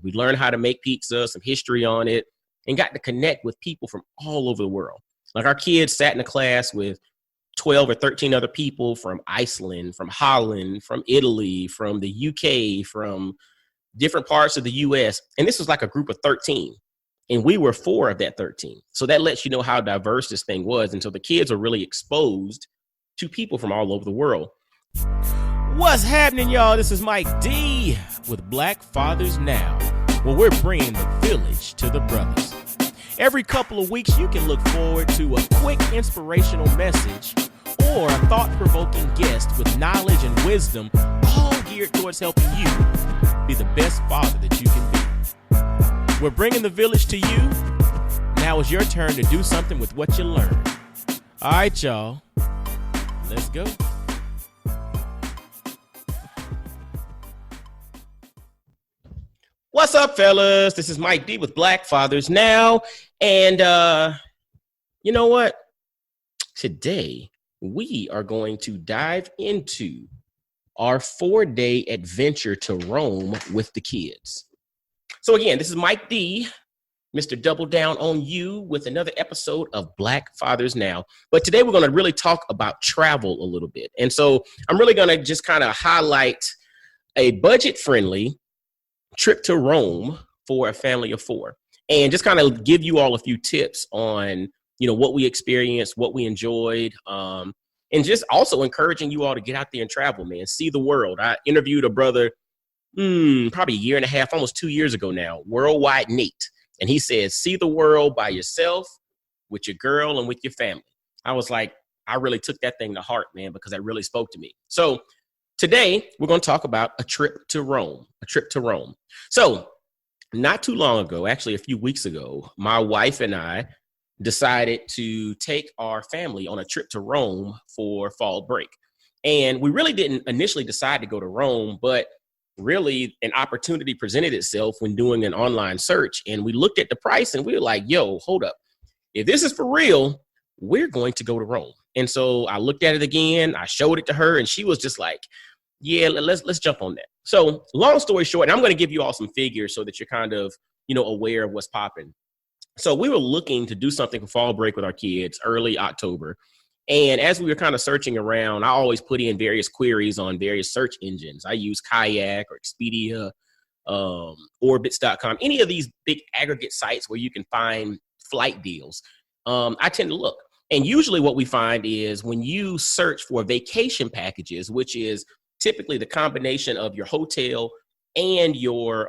We learned how to make pizza, some history on it, and got to connect with people from all over the world. Like our kids sat in a class with 12 or 13 other people from Iceland, from Holland, from Italy, from the UK, from different parts of the US. And this was like a group of 13. And we were 4 of that 13. So that lets you know how diverse this thing was. And so the kids are really exposed to people from all over the world. What's happening, y'all? This is Mike D with Black Fathers Now, where we're bringing the village to the brothers. Every couple of weeks, you can look forward to a quick inspirational message or a thought-provoking guest with knowledge and wisdom, all geared towards helping you be the best father that you can be. We're bringing the village to you. Now it's your turn to do something with what you learned. All right, y'all. Let's go. What's up, fellas? This is Mike D with Black Fathers Now. And you know what? Today, we are going to dive into our 4-day adventure to Rome with the kids. So again, this is Mike D, Mr. Double Down on You, with another episode of Black Fathers Now. But today we're going to really talk about travel a little bit. And so I'm really going to just kind of highlight a budget-friendly trip to Rome for a family of 4, and just kind of give you all a few tips on, you know, what we experienced, what we enjoyed, and just also encouraging you all to get out there and travel, man, see the world. I interviewed a brother probably a year and a half, almost 2 years ago now, Worldwide Nate, and he said, see the world by yourself, with your girl, and with your family. I was like, I really took that thing to heart, man, because that really spoke to me. So today, we're going to talk about a trip to Rome. So not too long ago, actually a few weeks ago, my wife and I decided to take our family on a trip to Rome for fall break. And we really didn't initially decide to go to Rome, but really an opportunity presented itself when doing an online search. And we looked at the price and we were like, yo, hold up. If this is for real, we're going to go to Rome. And so I looked at it again, I showed it to her, and she was just like, yeah, let's jump on that. So long story short, and I'm going to give you all some figures so that you're kind of, you know, aware of what's popping. So we were looking to do something for fall break with our kids early October. And as we were kind of searching around, I always put in various queries on various search engines. I use Kayak or Expedia, Orbitz.com, any of these big aggregate sites where you can find flight deals. I tend to look. And usually what we find is when you search for vacation packages, which is typically the combination of your hotel and your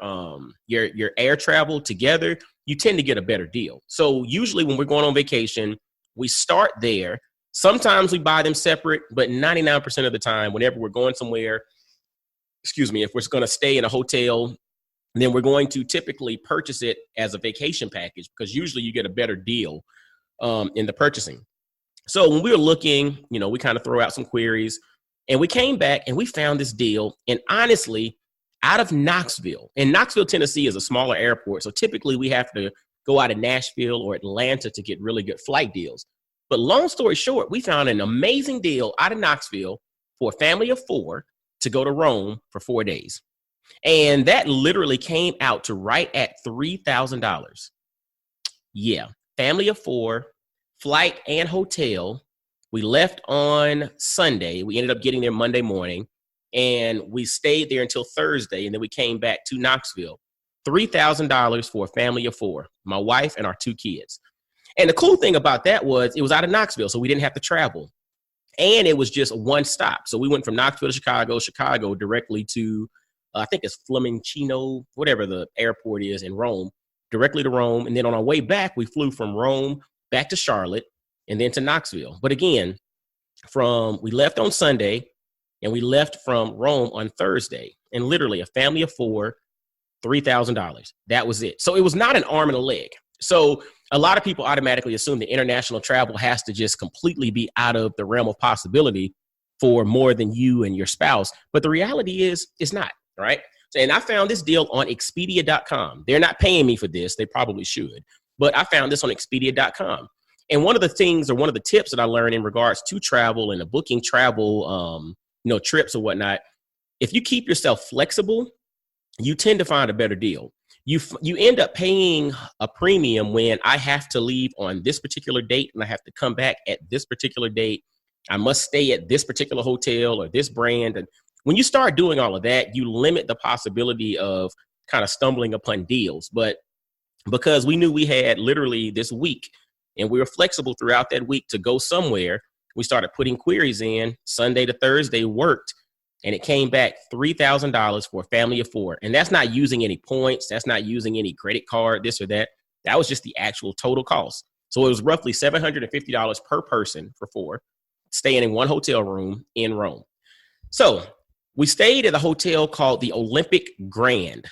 air travel together, you tend to get a better deal. So usually when we're going on vacation, we start there. Sometimes we buy them separate, but 99% of the time, whenever we're going somewhere, if we're going to stay in a hotel, then we're going to typically purchase it as a vacation package, because usually you get a better deal in the purchasing. So when we were looking, you know, we kind of throw out some queries, and we came back and we found this deal. And honestly, out of Knoxville, and Knoxville, Tennessee is a smaller airport. So typically we have to go out of Nashville or Atlanta to get really good flight deals. But long story short, we found an amazing deal out of Knoxville for a family of 4 to go to Rome for 4 days. And that literally came out to right at $3,000. Yeah, family of 4, flight and hotel. We left on Sunday. We ended up getting there Monday morning, and we stayed there until Thursday, and then we came back to Knoxville. $3,000 for a family of 4, my wife and our 2 kids. And the cool thing about that was it was out of Knoxville, so we didn't have to travel. And it was just one stop. So we went from Knoxville to Chicago directly to, I think it's Fiumicino, whatever the airport is in Rome, directly to Rome. And then on our way back, we flew from Rome back to Charlotte and then to Knoxville. But again, we left on Sunday and we left from Rome on Thursday. And literally a family of 4, $3,000. That was it. So it was not an arm and a leg. So a lot of people automatically assume that international travel has to just completely be out of the realm of possibility for more than you and your spouse. But the reality is it's not, right? And I found this deal on Expedia.com. They're not paying me for this. They probably should. But I found this on Expedia.com. And one of the things, or one of the tips that I learned in regards to travel and booking travel, trips or whatnot, if you keep yourself flexible, you tend to find a better deal. you end up paying a premium when I have to leave on this particular date and I have to come back at this particular date. I must stay at this particular hotel or this brand. And when you start doing all of that, you limit the possibility of kind of stumbling upon deals. But because we knew we had literally this week and we were flexible throughout that week to go somewhere, we started putting queries in. Sunday to Thursday worked, and it came back $3,000 for a family of 4. And that's not using any points. That's not using any credit card, this or that. That was just the actual total cost. So it was roughly $750 per person for 4, staying in one hotel room in Rome. So we stayed at a hotel called the Olympic Grand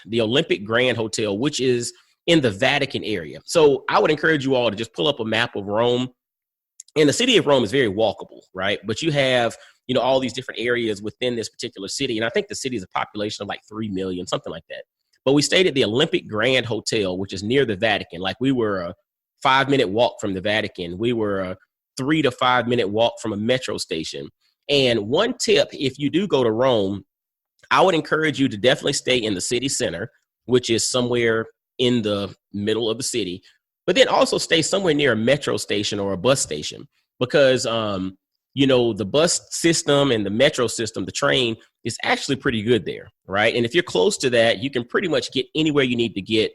Hotel, which is in the Vatican area. So I would encourage you all to just pull up a map of Rome. And the city of Rome is very walkable, right? But you have, all these different areas within this particular city. And I think the city is a population of like 3 million, something like that. But we stayed at the Olympic Grand Hotel, which is near the Vatican. Like we were a 5-minute walk from the Vatican. We were a 3 to 5 minute walk from a metro station. And one tip, if you do go to Rome, I would encourage you to definitely stay in the city center, which is somewhere in the middle of the city, but then also stay somewhere near a metro station or a bus station because, the bus system and the metro system, the train is actually pretty good there, right? And if you're close to that, you can pretty much get anywhere you need to get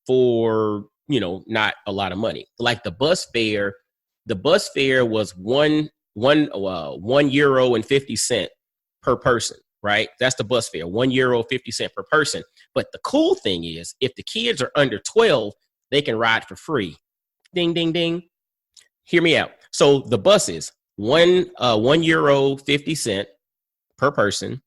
for, not a lot of money. Like the bus fare was €1 and 50 cents per person, right? That's the bus fare, €1.50 per person. But the cool thing is if the kids are under 12, they can ride for free. Ding, ding, ding. Hear me out. So the buses, €1.50 per person.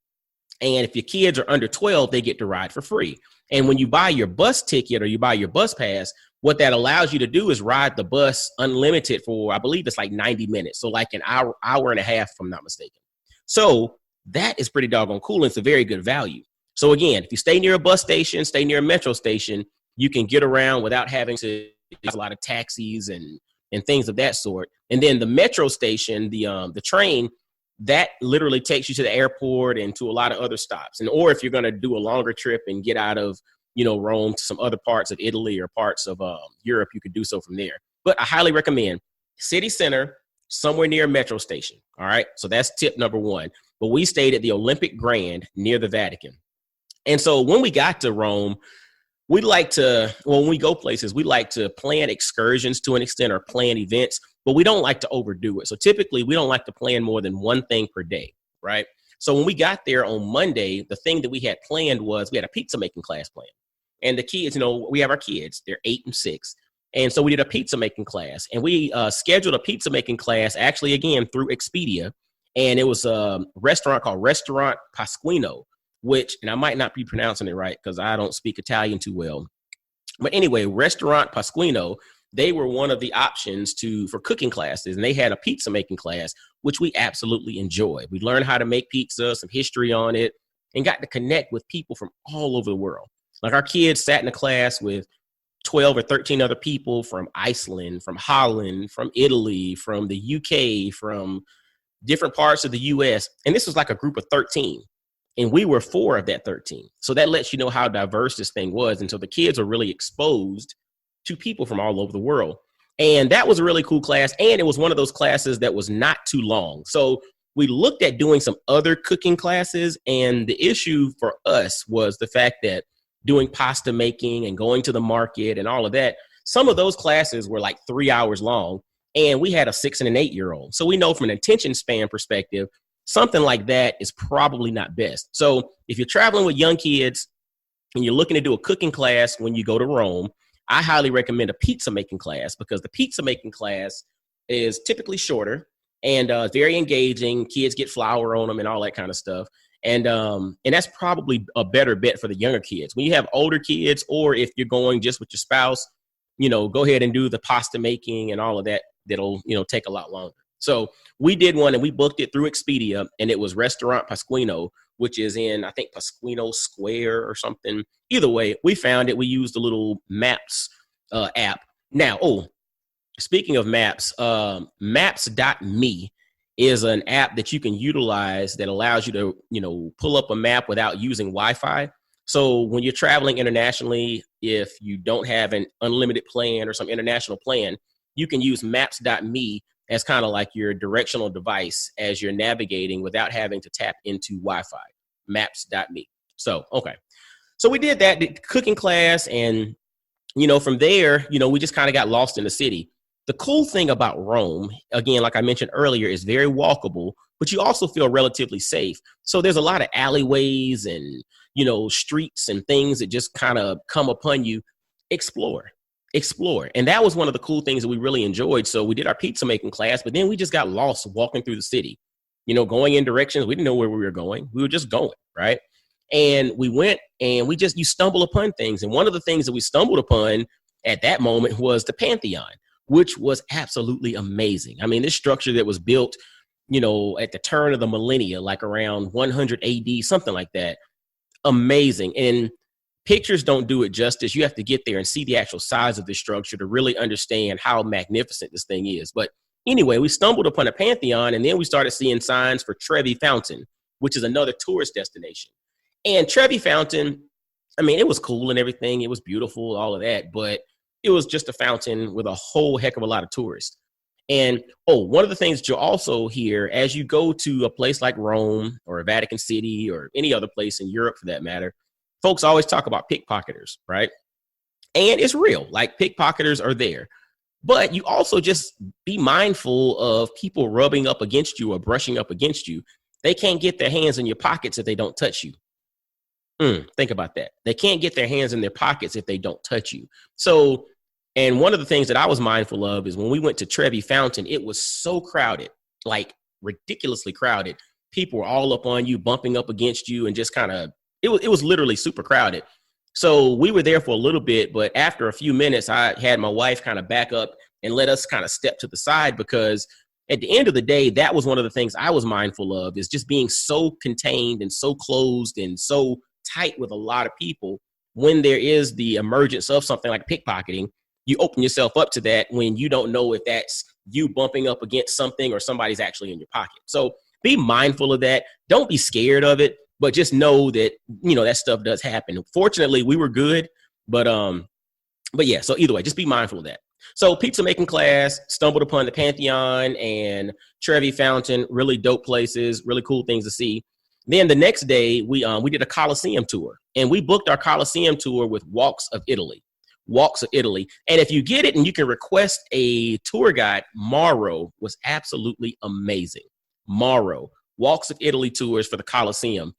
And if your kids are under 12, they get to ride for free. And when you buy your bus ticket or you buy your bus pass, what that allows you to do is ride the bus unlimited for, I believe it's like 90 minutes. So like an hour and a half, if I'm not mistaken. So that is pretty doggone cool. And it's a very good value. So again, if you stay near a bus station, stay near a metro station, you can get around without having to use a lot of taxis and things of that sort. And then the metro station, the train, that literally takes you to the airport and to a lot of other stops. And or if you're going to do a longer trip and get out of, Rome to some other parts of Italy or parts of Europe, you could do so from there. But I highly recommend city center, somewhere near a metro station. All right. So that's tip number 1. But we stayed at the Olympic Grand near the Vatican. And so when we got to Rome, when we go places, we like to plan excursions to an extent or plan events, but we don't like to overdo it. So typically we don't like to plan more than one thing per day, right? So when we got there on Monday, the thing that we had planned was we had a pizza making class planned. And the kids, we have our kids, they're 8 and 6. And so we did a pizza making class and we scheduled a pizza making class actually again through Expedia. And it was a restaurant called Restaurant Pasquino, and I might not be pronouncing it right because I don't speak Italian too well. But anyway, Restaurant Pasquino, they were one of the options for cooking classes. And they had a pizza making class, which we absolutely enjoyed. We learned how to make pizza, some history on it, and got to connect with people from all over the world. Like our kids sat in a class with 12 or 13 other people from Iceland, from Holland, from Italy, from the UK, from different parts of the US. And this was like a group of 13. And we were 4 of that 13. So that lets you know how diverse this thing was. And so the kids are really exposed to people from all over the world. And that was a really cool class. And it was one of those classes that was not too long. So we looked at doing some other cooking classes. And the issue for us was the fact that doing pasta making and going to the market and all of that, some of those classes were like 3 hours long. And we had a 6 and an 8-year-old. So we know from an attention span perspective, something like that is probably not best. So if you're traveling with young kids and you're looking to do a cooking class when you go to Rome, I highly recommend a pizza making class because the pizza making class is typically shorter and very engaging. Kids get flour on them and all that kind of stuff. And that's probably a better bet for the younger kids. When you have older kids or if you're going just with your spouse, go ahead and do the pasta making and all of that. That'll, take a lot longer. So we did one and we booked it through Expedia and it was Restaurant Pasquino, which is in, I think, Pasquino Square or something. Either way, we found it. We used the little Maps app. Now, speaking of Maps, Maps.me is an app that you can utilize that allows you to, pull up a map without using Wi-Fi. So when you're traveling internationally, if you don't have an unlimited plan or some international plan, you can use maps.me as kind of like your directional device as you're navigating without having to tap into Wi-Fi, maps.me. So, okay. So we did that, did cooking class, and, from there, we just kind of got lost in the city. The cool thing about Rome, again, like I mentioned earlier, is very walkable, but you also feel relatively safe. So there's a lot of alleyways and, streets and things that just kind of come upon you. Explore. And that was one of the cool things that we really enjoyed. So we did our pizza making class, but then we just got lost walking through the city, going in directions. We didn't know where we were going. We were just going, right? And we went and you stumble upon things. And one of the things that we stumbled upon at that moment was the Pantheon, which was absolutely amazing. I mean, this structure that was built, at the turn of the millennia, like around 100 AD, something like that. Amazing. And pictures don't do it justice. You have to get there and see the actual size of the structure to really understand how magnificent this thing is. But anyway, we stumbled upon a Pantheon, and then we started seeing signs for Trevi Fountain, which is another tourist destination. And Trevi Fountain, I mean, it was cool and everything. It was beautiful, all of that, but it was just a fountain with a whole heck of a lot of tourists. And, one of the things that you'll also hear as you go to a place like Rome or Vatican City or any other place in Europe for that matter, folks always talk about pickpocketers, right? And it's real, like pickpocketers are there. But you also just be mindful of people rubbing up against you or brushing up against you. They can't get their hands in your pockets if they don't touch you. Think about that. They can't get their hands in their pockets if they don't touch you. So, and one of the things that I was mindful of is when we went to Trevi Fountain, it was so crowded, like ridiculously crowded. People were all up on you, bumping up against you, and just kind of, it was literally super crowded. So we were there for a little bit, but after a few minutes, I had my wife kind of back up and let us kind of step to the side, because at the end of the day, that was one of the things I was mindful of, is just being so contained and so closed and so tight with a lot of people. When there is the emergence of something like pickpocketing, you open yourself up to that when you don't know if that's you bumping up against something or somebody's actually in your pocket. So be mindful of that. Don't be scared of it, but just know that, that stuff does happen. Fortunately, we were good, but yeah, so either way, just be mindful of that. So pizza making class, stumbled upon the Pantheon and Trevi Fountain, really dope places, really cool things to see. Then the next day, we did a Colosseum tour, and we booked our Colosseum tour with Walks of Italy. And if you get it and you can request a tour guide, Mauro was absolutely amazing. Mauro, Walks of Italy tours for the Colosseum.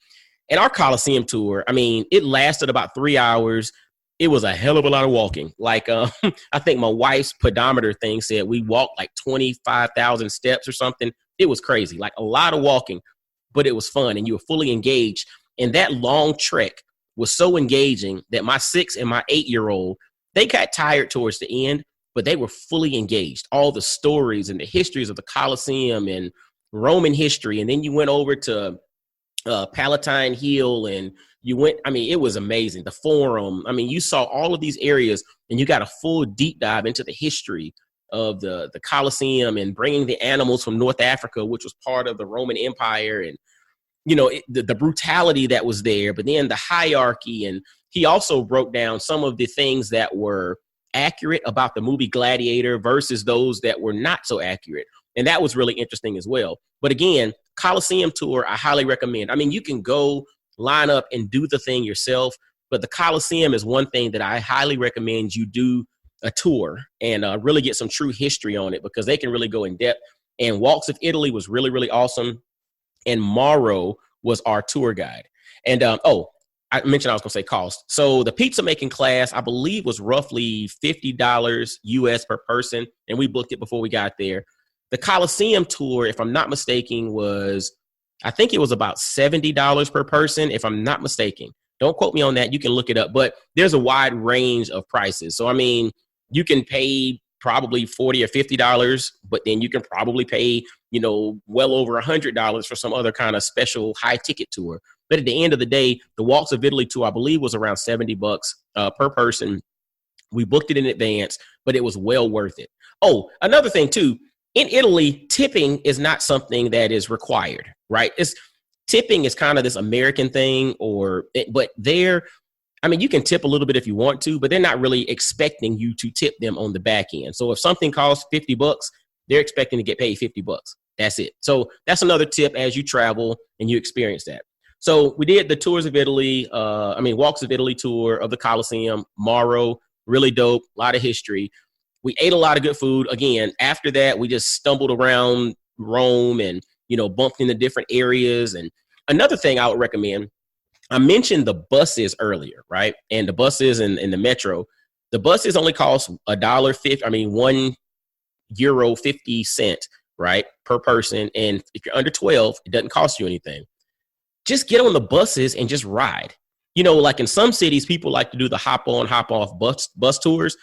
And our Colosseum tour, I mean, it lasted about 3 hours. It was a hell of a lot of walking. Like, I think my wife's pedometer thing said we walked like 25,000 steps or something. It was crazy, like a lot of walking, but it was fun and you were fully engaged. And that long trek was so engaging that my 6 and my 8-year-old, they got tired towards the end, but they were fully engaged. All the stories and the histories of the Colosseum and Roman history. And then you went over to Palatine Hill and you went, I mean, it was amazing. The Forum. I mean, you saw all of these areas and you got a full deep dive into the history of the Colosseum and bringing the animals from North Africa, which was part of the Roman Empire, and, the brutality that was there, but then the hierarchy. And he also broke down some of the things that were accurate about the movie Gladiator versus those that were not so accurate. And that was really interesting as well. But again, Colosseum tour, I highly recommend. I mean, you can go line up and do the thing yourself, but the Colosseum is one thing that I highly recommend you do a tour and really get some true history on it, because they can really go in depth. And Walks of Italy was really, really awesome. And Mauro was our tour guide. And I mentioned I was going to say cost. So the pizza making class, I believe, was roughly $50 US per person. And we booked it before we got there. The Colosseum tour, if I'm not mistaken, I think it was about $70 per person, if I'm not mistaken. Don't quote me on that. You can look it up. But there's a wide range of prices. So, I mean, you can pay probably $40 or $50, but then you can probably pay, well over $100 for some other kind of special high ticket tour. But at the end of the day, the Walks of Italy tour, I believe, was around $70 per person. We booked it in advance, but it was well worth it. Oh, another thing too, in Italy, tipping is not something that is required, right? tipping is kind of this American thing, but I mean, you can tip a little bit if you want to, but they're not really expecting you to tip them on the back end. So if something costs $50, they're expecting to get paid $50. That's it. So that's another tip as you travel and you experience that. So we did the tours of Italy, Walks of Italy tour of the Colosseum, Maro, really dope, a lot of history. We ate a lot of good food. Again, after that, we just stumbled around Rome and, bumped into different areas. And another thing I would recommend, I mentioned the buses earlier, right? And the buses in the metro, the buses only cost €1.50, right, per person. And if you're under 12, it doesn't cost you anything. Just get on the buses and just ride. Like in some cities, people like to do the hop on, hop off bus tours.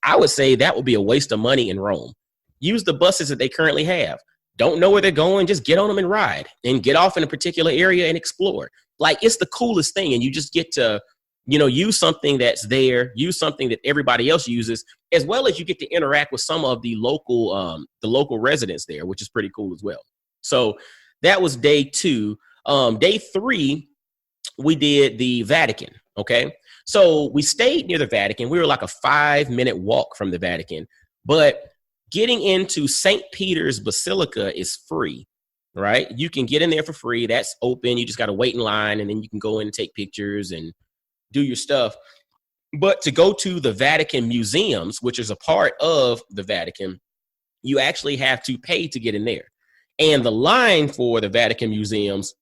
I would say that would be a waste of money in Rome. Use the buses that they currently have. Don't know where they're going, just get on them and ride and get off in a particular area and explore. Like, it's the coolest thing. And you just get to, use something that's there, use something that everybody else uses, as well as you get to interact with some of the local residents there, which is pretty cool as well. So that was day 2. Day 3, we did the Vatican. Okay. So we stayed near the Vatican. We were like a 5-minute walk from the Vatican, but getting into St. Peter's Basilica is free, right? You can get in there for free. That's open. You just got to wait in line, and then you can go in and take pictures and do your stuff. But to go to the Vatican museums, which is a part of the Vatican, you actually have to pay to get in there. And the line for the Vatican museums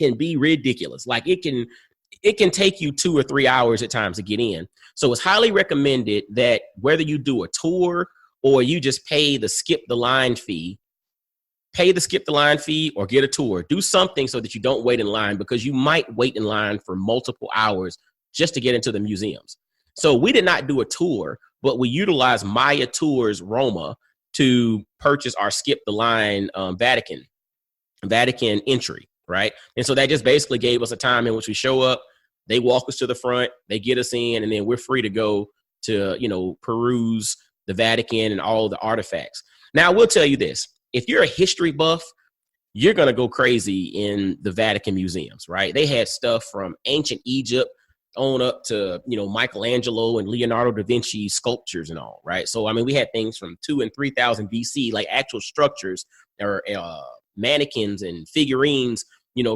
can be ridiculous. Like, it can take you 2 or 3 hours at times to get in. So it's highly recommended that whether you do a tour or you just pay the skip the line fee or get a tour, do something so that you don't wait in line, because you might wait in line for multiple hours just to get into the museums. So we did not do a tour, but we utilized Maya Tours Roma to purchase our skip the line Vatican entry, right? And so that just basically gave us a time in which we show up, they walk us to the front, they get us in, and then we're free to go to, peruse the Vatican and all the artifacts. Now, I will tell you this. If you're a history buff, you're going to go crazy in the Vatican museums, right? They had stuff from ancient Egypt on up to, Michelangelo and Leonardo da Vinci sculptures and all, right? So, we had things from 2,000 and 3,000 BC, like actual structures or mannequins and figurines,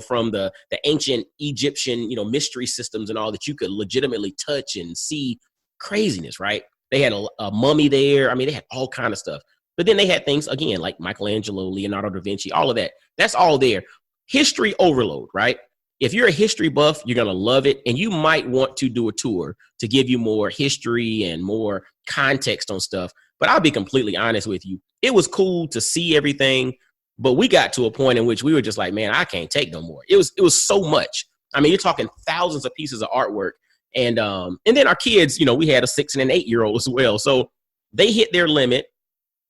from the ancient Egyptian, mystery systems and all that you could legitimately touch and see. Craziness, right? They had a mummy there. They had all kind of stuff. But then they had things, again, like Michelangelo, Leonardo da Vinci, all of that. That's all there. History overload, right? If you're a history buff, you're going to love it. And you might want to do a tour to give you more history and more context on stuff. But I'll be completely honest with you. It was cool to see everything, but we got to a point in which we were just like, man, I can't take no more. It was so much. You're talking thousands of pieces of artwork. And then our kids, we had a 6 and an 8-year-old as well. So they hit their limit.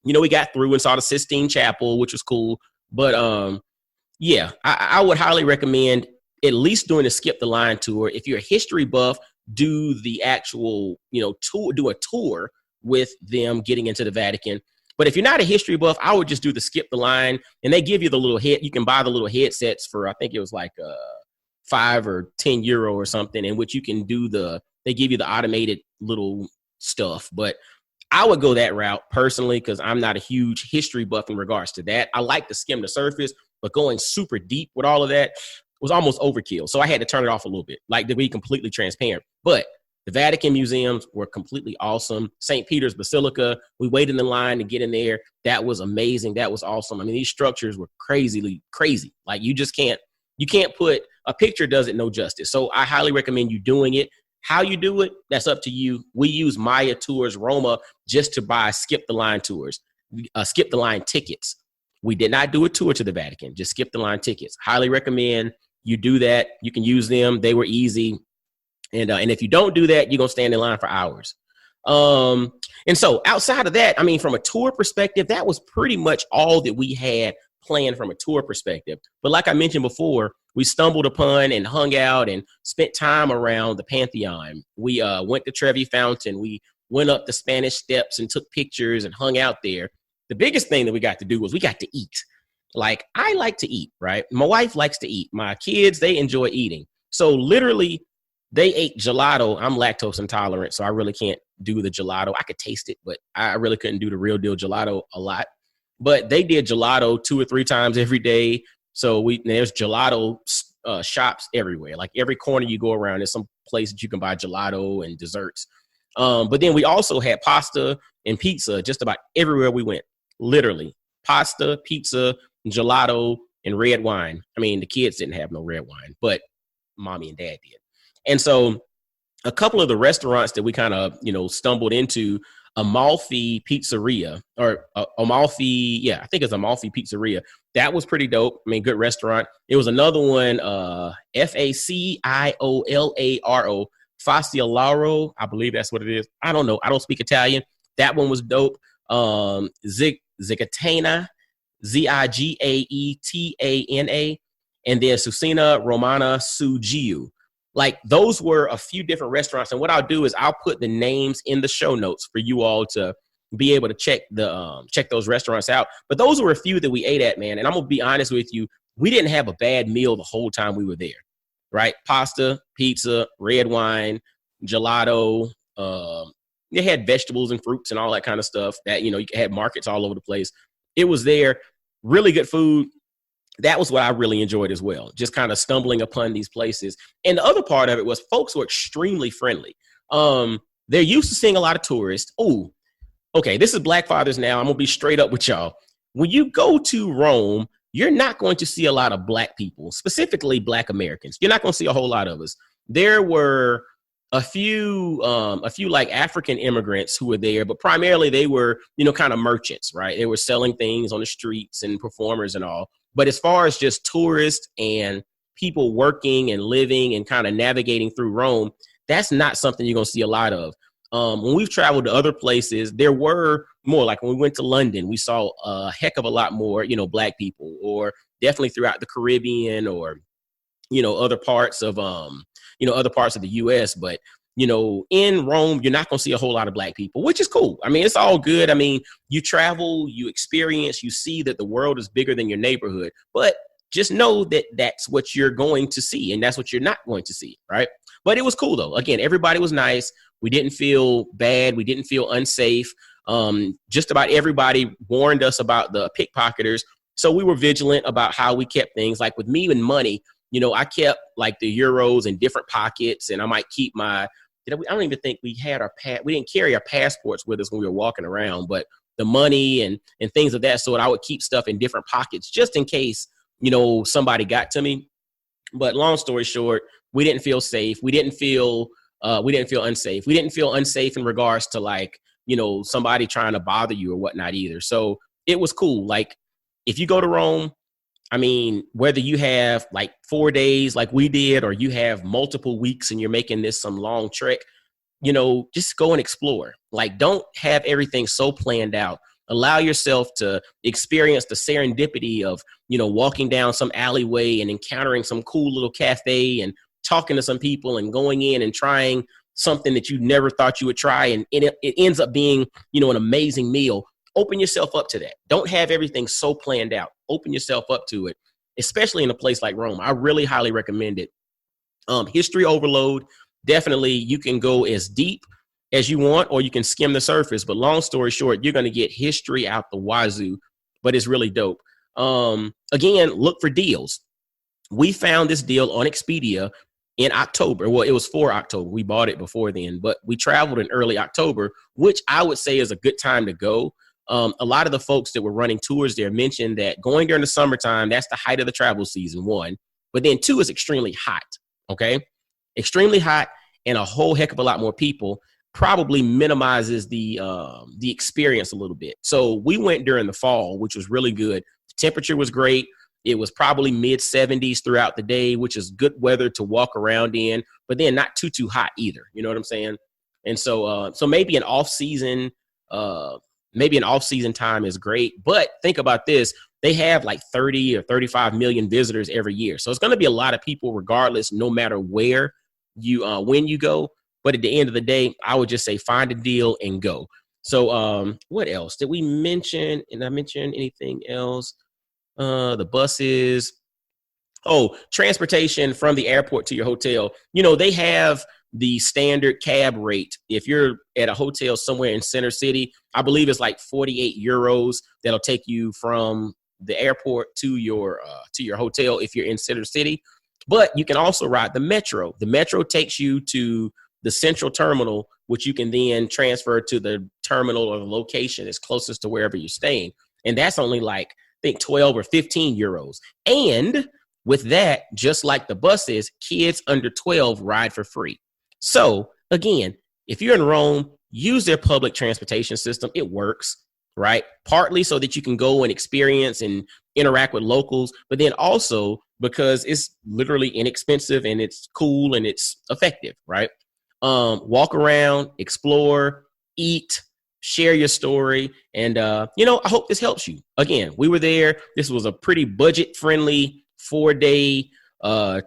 We got through and saw the Sistine Chapel, which was cool. But I would highly recommend at least doing a skip the line tour. If you're a history buff, do the actual, tour, do a tour with them getting into the Vatican. But if you're not a history buff, I would just do the skip the line, and they give you the little you can buy the little headsets for, I think it was like 5 or 10 euro or something, in which you can do they give you the automated little stuff. But I would go that route personally, because I'm not a huge history buff in regards to that. I like to skim the surface, but going super deep with all of that was almost overkill. So I had to turn it off a little bit, like, to be completely transparent. But the Vatican museums were completely awesome. St. Peter's Basilica, we waited in the line to get in there. That was amazing. That was awesome. These structures were crazy. Like, you can't put a picture, does it no justice. So I highly recommend you doing it. How you do it, that's up to you. We use Maya Tours Roma just to buy skip the line tours, skip the line tickets. We did not do a tour to the Vatican, just skip the line tickets. Highly recommend you do that. You can use them. They were easy. And if you don't do that, you're going to stand in line for hours. And so outside of that, from a tour perspective, that was pretty much all that we had planned from a tour perspective. But like I mentioned before, we stumbled upon and hung out and spent time around the Pantheon. We went to Trevi Fountain. We went up the Spanish Steps and took pictures and hung out there. The biggest thing that we got to do was we got to eat. Like, I like to eat, right? My wife likes to eat. My kids, they enjoy eating. So literally, they ate gelato. I'm lactose intolerant, so I really can't do the gelato. I could taste it, but I really couldn't do the real deal gelato a lot. But they did gelato 2 or 3 times every day. So there's gelato shops everywhere. Like every corner you go around, there's some place that you can buy gelato and desserts. But then we also had pasta and pizza just about everywhere we went. Literally, pasta, pizza, gelato, and red wine. I mean, the kids didn't have no red wine, but mommy and dad did. And so a couple of the restaurants that we kind of, stumbled into, Amalfi Pizzeria or Amalfi. Yeah, I think it's Amalfi Pizzeria. That was pretty dope. I mean, good restaurant. It was another one, Faciolaro, Faciolaro. I believe that's what it is. I don't know. I don't speak Italian. That one was dope. Zigatana, Zigaetana, and then Susina Romana Sugiu. Like, those were a few different restaurants. And what I'll do is I'll put the names in the show notes for you all to be able to check those restaurants out. But those were a few that we ate at, man. And I'm going to be honest with you. We didn't have a bad meal the whole time we were there, right? Pasta, pizza, red wine, gelato. They had vegetables and fruits and all that kind of stuff that, you had markets all over the place. It was there. Really good food. That was what I really enjoyed as well, just kind of stumbling upon these places. And the other part of it was folks were extremely friendly. They're used to seeing a lot of tourists. Oh, okay, this is Black Fathers now. I'm going to be straight up with y'all. When you go to Rome, you're not going to see a lot of Black people, specifically Black Americans. You're not going to see a whole lot of us. There were a few like African immigrants who were there, but primarily they were, kind of merchants, right? They were selling things on the streets and performers and all. But as far as just tourists and people working and living and kind of navigating through Rome, that's not something you're going to see a lot of. When we've traveled to other places, there were more. Like when we went to London, we saw a heck of a lot more, Black people, or definitely throughout the Caribbean or, other parts of the U.S. But, in Rome, you're not going to see a whole lot of Black people, which is cool. I mean, it's all good. I mean, you travel, you experience, you see that the world is bigger than your neighborhood, but just know that that's what you're going to see and that's what you're not going to see, right? But it was cool, though. Again, everybody was nice. We didn't feel bad. We didn't feel unsafe. Just about everybody warned us about the pickpocketers. So we were vigilant about how we kept things. Like with me and money, I kept like the euros in different pockets, and I might keep I don't even think we had we didn't carry our passports with us when we were walking around, but the money and things of that sort, I would keep stuff in different pockets just in case, somebody got to me. But long story short, we didn't feel safe. We didn't feel unsafe. We didn't feel unsafe in regards to like, somebody trying to bother you or whatnot either. So it was cool. Like if you go to Rome, I mean, whether you have like 4 days like we did, or you have multiple weeks and you're making this some long trek, just go and explore. Like, don't have everything so planned out. Allow yourself to experience the serendipity of, walking down some alleyway and encountering some cool little cafe and talking to some people and going in and trying something that you never thought you would try. And it ends up being, an amazing meal. Open yourself up to that. Don't have everything so planned out. Open yourself up to it, especially in a place like Rome. I really highly recommend it. History overload. Definitely, you can go as deep as you want, or you can skim the surface. But long story short, you're going to get history out the wazoo, but it's really dope. Again, look for deals. We found this deal on Expedia in October. Well, it was for October. We bought it before then, but we traveled in early October, which I would say is a good time to go. A lot of the folks that were running tours there mentioned that going during the summertime, that's the height of the travel season, one. But then two, is extremely hot, okay? Extremely hot, and a whole heck of a lot more people probably minimizes the experience a little bit. So we went during the fall, which was really good. The temperature was great. It was probably mid 70s throughout the day, which is good weather to walk around in, but then not too hot either. You know what I'm saying? And so maybe an off-season time is great. But think about this. They have like 30 or 35 million visitors every year. So it's going to be a lot of people regardless, no matter where when you go. But at the end of the day, I would just say find a deal and go. So what else? Did we mention? And I mentioned anything else? The buses. Oh, transportation from the airport to your hotel. You know, they have the standard cab rate. If you're at a hotel somewhere in Center City, I believe it's like 48 euros that'll take you from the airport to your hotel if you're in Center City. But you can also ride the metro. The metro takes you to the central terminal, which you can then transfer to the terminal or the location that's closest to wherever you're staying. And that's only like, I think 12 or 15 euros. And with that, just like the buses, kids under 12 ride for free. So again, if you're in Rome, use their public transportation system. It works, right? Partly so that you can go and experience and interact with locals, but then also because it's literally inexpensive and it's cool and it's effective, right? Walk around, explore, eat, share your story. And, I hope this helps you. Again, we were there. This was a pretty budget-friendly 4-day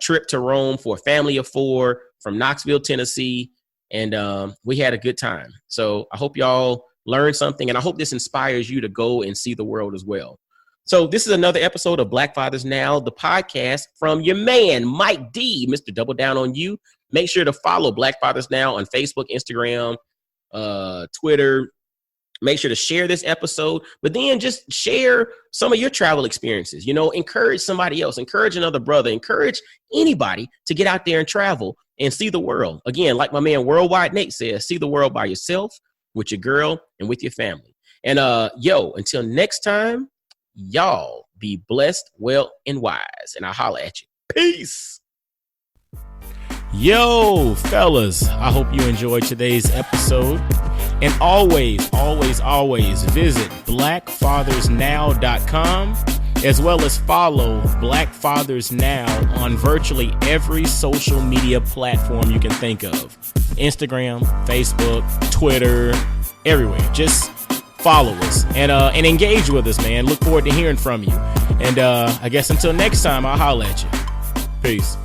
trip to Rome for a family of 4 from Knoxville, Tennessee. And we had a good time. So I hope y'all learned something. And I hope this inspires you to go and see the world as well. So this is another episode of Black Fathers Now, the podcast from your man, Mike D, Mr. Double Down on You. Make sure to follow Black Fathers Now on Facebook, Instagram, Twitter. Make sure to share this episode, but then just share some of your travel experiences. Encourage somebody else, encourage another brother, encourage anybody to get out there and travel and see the world. Again, like my man Worldwide Nate says, see the world by yourself, with your girl, and with your family. And until next time, y'all be blessed, well, and wise. And I'll holler at you. Peace. Yo, fellas, I hope you enjoyed today's episode. And always, always, always visit blackfathersnow.com, as well as follow Black Fathers Now on virtually every social media platform you can think of. Instagram, Facebook, Twitter, everywhere. Just follow us and engage with us, man. Look forward to hearing from you. And I guess until next time, I'll holler at you. Peace.